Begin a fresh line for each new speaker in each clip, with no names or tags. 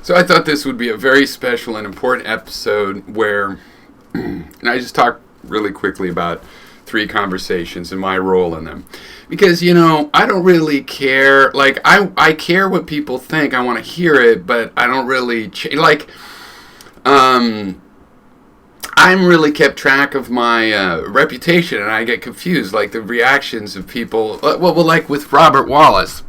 So I thought this would be a very special and important episode where, and I just talk really quickly about 3 conversations and my role in them. Because, I don't really care. Like, I care what people think. I want to hear it, but I don't really... I'm really kept track of my reputation, and I get confused. Like, the reactions of people... Well, like with Robert Wallace.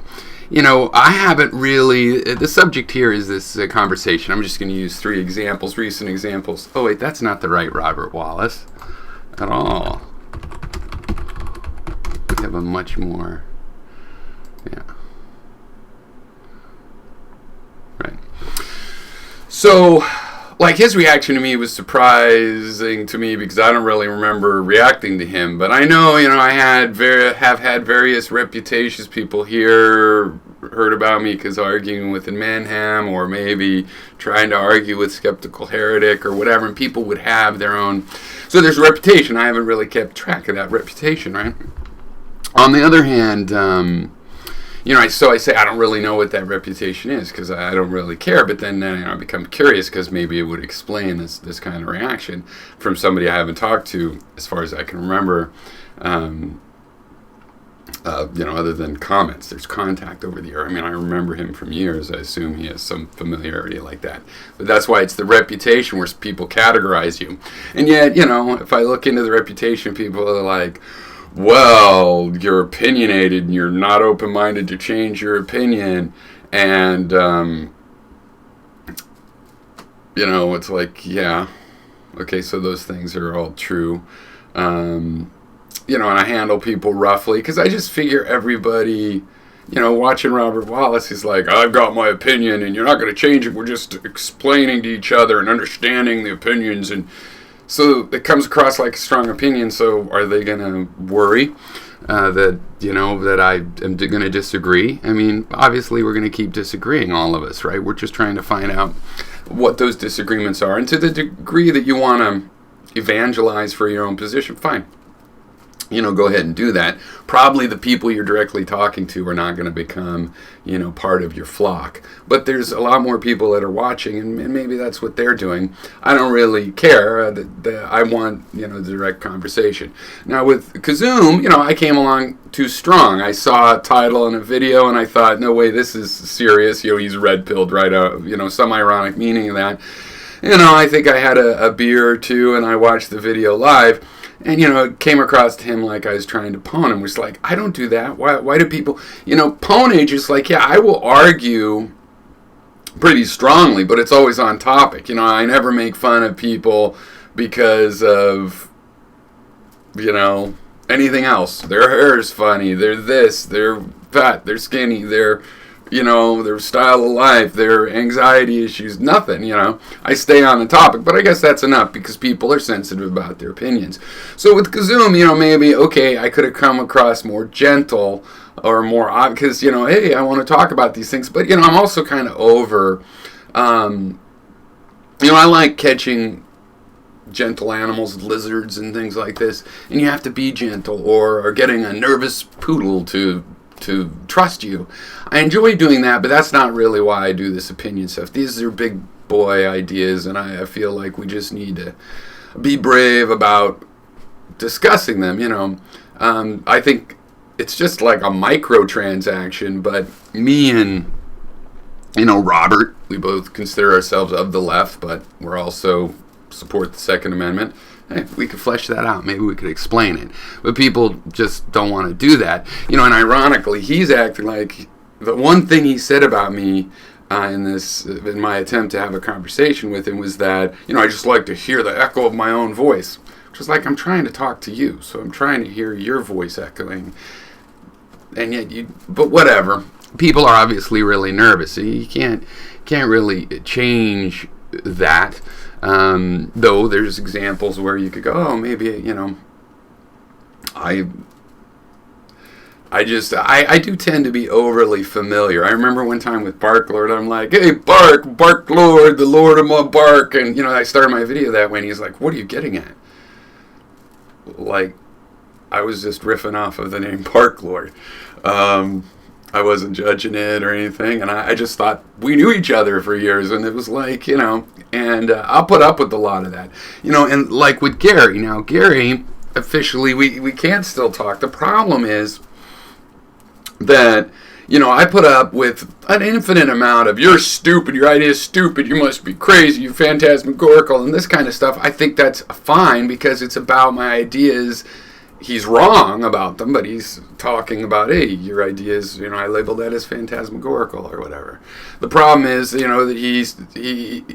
I haven't really... The subject here is this conversation. I'm just going to use 3 examples, recent examples. Oh, wait, that's not the right Robert Wallace at all. We have a much more... Yeah. Right. So... Like, his reaction to me was surprising to me because I don't really remember reacting to him. But I know, I have had various reputations. People heard about me because arguing with Inmendham, or maybe trying to argue with Skeptical Heretic or whatever. And people would have their own... So there's a reputation. I haven't really kept track of that reputation, right? On the other hand... so I say I don't really know what that reputation is because I don't really care. But then I become curious because maybe it would explain this kind of reaction from somebody I haven't talked to as far as I can remember. Other than comments, there's contact over the year. I remember him from years. I assume he has some familiarity like that. But that's why it's the reputation where people categorize you. And yet, if I look into the reputation, people are like, well, you're opinionated and you're not open-minded to change your opinion. And, it's like, yeah, okay, so those things are all true. And I handle people roughly because I just figure everybody, watching Robert Wallace is like, I've got my opinion and you're not going to change it. We're just explaining to each other and understanding the opinions. And so it comes across like a strong opinion. So are they going to worry that I am going to disagree? Obviously we're going to keep disagreeing, all of us, right? We're just trying to find out what those disagreements are. And to the degree that you want to evangelize for your own position, fine. Go ahead and do that. Probably the people you're directly talking to are not going to become, part of your flock. But there's a lot more people that are watching, and maybe that's what they're doing. I don't really care. I want, direct conversation. Now, with Kizzume, I came along too strong. I saw a title in a video, and I thought, no way, this is serious. He's red-pilled right out, some ironic meaning of that. I think I had a beer or two, and I watched the video live. And, it came across to him like I was trying to pwn him. It was like, I don't do that. Why do people... Pwnage is like, yeah, I will argue pretty strongly, but it's always on topic. I never make fun of people because of, anything else. Their hair is funny. They're this. They're fat. They're skinny. They're... their style of life, their anxiety issues, nothing, I stay on the topic, but I guess that's enough because people are sensitive about their opinions. So with Kizzume, maybe, okay, I could have come across more gentle or more odd because, hey, I want to talk about these things, but, I'm also kind of over, I like catching gentle animals, lizards and things like this, and you have to be gentle, or getting a nervous poodle to trust you. I enjoy doing that, but that's not really why I do this opinion stuff. These are big boy ideas, and I feel like we just need to be brave about discussing them, I think it's just like a microtransaction, but me and, Robert, we both consider ourselves of the left, but we're also support the Second Amendment. Hey, we could flesh that out. Maybe we could explain it. But people just don't want to do that. And ironically, he's acting like the one thing he said about me in my attempt to have a conversation with him was that, I just like to hear the echo of my own voice. Which is like, I'm trying to talk to you, so I'm trying to hear your voice echoing. And yet but whatever. People are obviously really nervous. So you can't really change that. Though there's examples where you could go, oh, maybe, I do tend to be overly familiar. I remember one time with Bark Lord, I'm like, hey, Bark Lord, the Lord of my bark. And, I started my video that way, and he's like, what are you getting at? Like, I was just riffing off of the name Bark Lord. I wasn't judging it or anything, and I just thought we knew each other for years, and it was like, and I'll put up with a lot of that. And like with Gary, now Gary, officially, we can't still talk. The problem is that, I put up with an infinite amount of, you're stupid, your idea is stupid, you must be crazy, you're phantasmagorical, and this kind of stuff. I think that's fine because it's about my ideas. He's wrong about them, but he's talking about, hey, your ideas, I labeled that as phantasmagorical or whatever. The problem is, that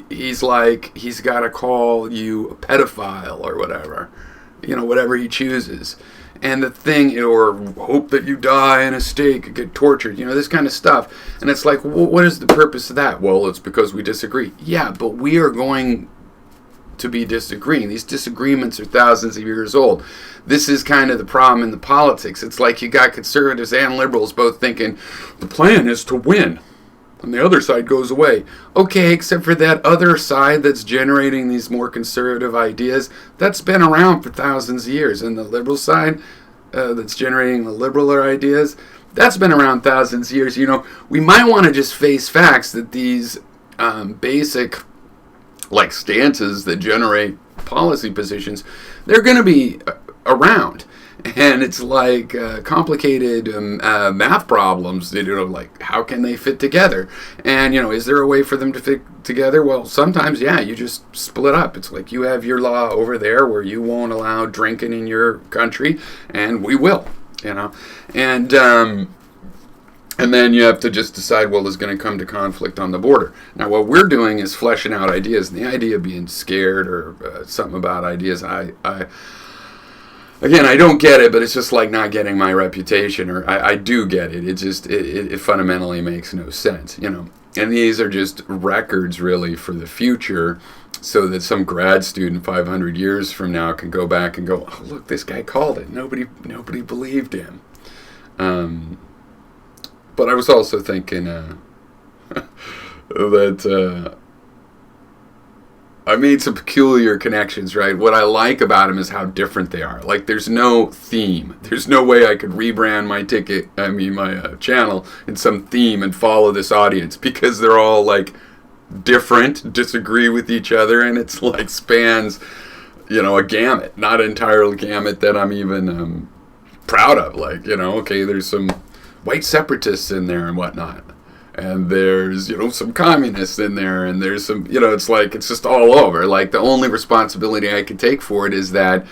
he's like, he's got to call you a pedophile or whatever, whatever he chooses. And the thing, or hope that you die in a stake, get tortured, this kind of stuff. And it's like, well, what is the purpose of that? Well, it's because we disagree. Yeah, but we are going to be disagreeing. These disagreements are thousands of years old. This is kind of the problem in the politics. It's like you got conservatives and liberals both thinking the plan is to win, and the other side goes away. Okay, except for that other side that's generating these more conservative ideas, that's been around for thousands of years. And the liberal side that's generating the liberaler ideas, that's been around thousands of years. We might want to just face facts that these basic stances that generate policy positions, they're going to be around. And it's like complicated math problems, like how can they fit together? And, is there a way for them to fit together? Well, sometimes, yeah, you just split up. It's like you have your law over there where you won't allow drinking in your country, and we will, And then you have to just decide, well, is going to come to conflict on the border. Now, what we're doing is fleshing out ideas, and the idea of being scared or something about ideas, Again, I don't get it, but it's just like not getting my reputation, or I do get it. It just, it fundamentally makes no sense, And these are just records, really, for the future, so that some grad student 500 years from now can go back and go, oh, look, this guy called it. Nobody believed him. But I was also thinking that I made some peculiar connections, right? What I like about them is how different they are. Like, there's no theme. There's no way I could rebrand my my channel in some theme and follow this audience, because they're all, like, different, disagree with each other, and it's, like, spans, a gamut. Not entirely gamut that I'm even proud of. Like, okay, there's some white separatists in there and whatnot. And there's, some communists in there, and there's some, it's like, it's just all over. Like, the only responsibility I can take for it is that,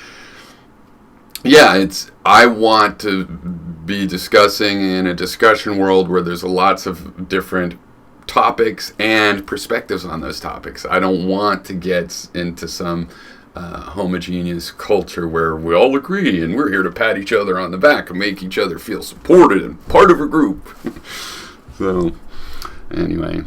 yeah, I want to be discussing in a discussion world where there's lots of different topics and perspectives on those topics. I don't want to get into some homogeneous culture where we all agree and we're here to pat each other on the back and make each other feel supported and part of a group. So, anyway.